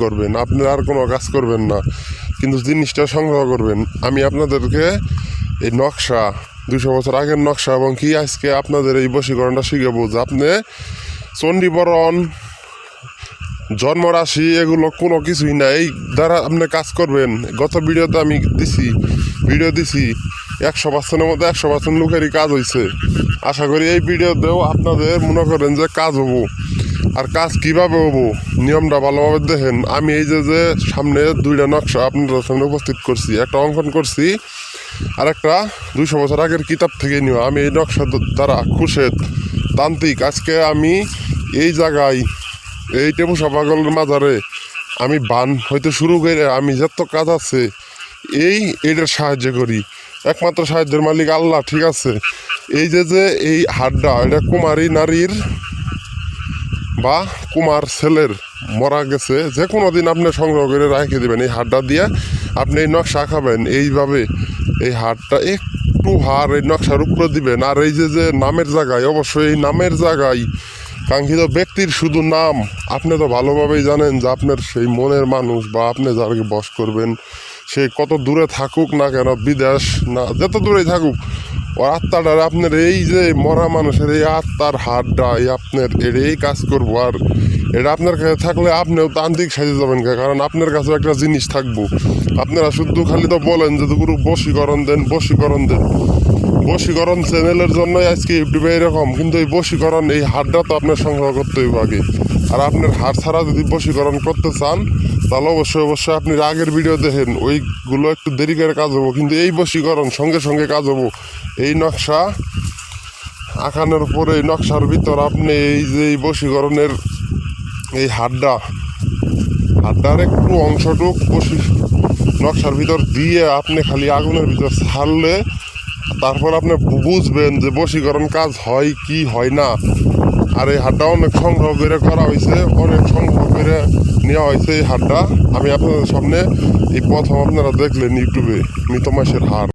করবেন, আপনারা আর কোনো কাজ করবেন না, কিন্তু জিনিসটা সংগ্রহ করবেন। আমি আপনাদেরকে এই নকশা 200 বছর আগের নকশা এবং কি আজকে আপনাদের এই বশীকরণটা শিখাবো যে আপনি চণ্ডীবরণ জন্মরাশি এগুলো কোনো কিছুই না, এই দ্বারা আপনি কাজ করবেন। গত ভিডিওতে আমি ভিডিও দিছি 100%-এর মধ্যে 100% লোকেরই কাজ হয়েছে। আশা করি এই ভিডিওতেও আপনাদের মনে করেন যে কাজ হবো। আর কাজ কিভাবে হবো নিয়মটা ভালোভাবে দেখেন। আমি এই যে সামনে 2টা নকশা আপনাদের সামনে উপস্থিত করছি, একটা অঙ্কন করছি আর একটা 200 বছর আগের কিতাব থেকে নিও। আমি এই নকশা দ্বারা খুশেদ তান্ত্রিক আজকে আমি এই জায়গায় এই টেপুসা পাগলের মাজারে আমি বান হইতে শুরু করে আমি যত কাজ আছে এইটার সাহায্য করি। একমাত্র সাহায্যের মালিক আল্লাহ, ঠিক আছে। এই যে এই হাড়টা এটা কুমারী নারীর বা কুমার ছেলের মরা গেছে, যে কোনো দিন আপনি সংগ্রহ করে রেখে দেবেন। এই হাড়টা দিয়ে আপনি এই নকশা খাবেন এইভাবে। এই হাড়টা একটু হাড় এই নকশার উপরে দিবেন। আর এই যে নামের জায়গায় অবশ্যই এই নামের জায়গায় কাঙ্ক্ষিত ব্যক্তির শুধু নাম আপনি তো ভালোভাবেই জানেন যে আপনার সেই মনের মানুষ বা আপনি যাকে বশ করবেন সে কত দূরে থাকুক না কেন, বিদেশ না যত দূরেই থাকুক, ও আত্মাটার আপনার এই যে মরা মানুষের এই আত্মার হাড়টা এই আপনার এই কাজ করবো। আর এটা আপনার কাছে থাকলে আপনিও তান্ত্রিক সাজে যাবেন, কারণ আপনার কাছে একটা জিনিস থাকবো। আপনারা শুধু খালি তো বলেন যে গুরু বশীকরণ দেন, বশীকরণ দেন। বশীকরণ চ্যানেলের জন্যই আজকে ইউটিউবে এরকম, কিন্তু এই বশীকরণ এই হাড়টা তো আপনার সংগ্রহ করতে হইব আগে। আর আপনার হাড় ছাড়া যদি বশীকরণ করতে চান তাহলে অবশ্যই আপনি আগের ভিডিও দেখেন, ওইগুলো একটু দেরি করে কাজ হবো, কিন্তু এই বশীকরণ সঙ্গে সঙ্গে কাজ হবো। এই নকশা আঁকানোর পরে এই নকশার ভিতর আপনি এই যে এই বশীকরণের এই হাড়টার একটু অংশটুক নকশার ভিতর দিয়ে আপনি খালি আগুনের ভিতর ছাড়লে তারপর আপনি বুঝবেন যে বশীকরণ কাজ হয় কি হয় না। আর এই হাড়টা অনেক সংগ্রহ করে করা হয়েছে, অনেক সংগ্রহ করে নেওয়া হয়েছে। এই হাড়টা আমি আপনাদের সামনে এই প্রথম আপনারা দেখলেন ইউটিউবে মৃত মাসের হাড়।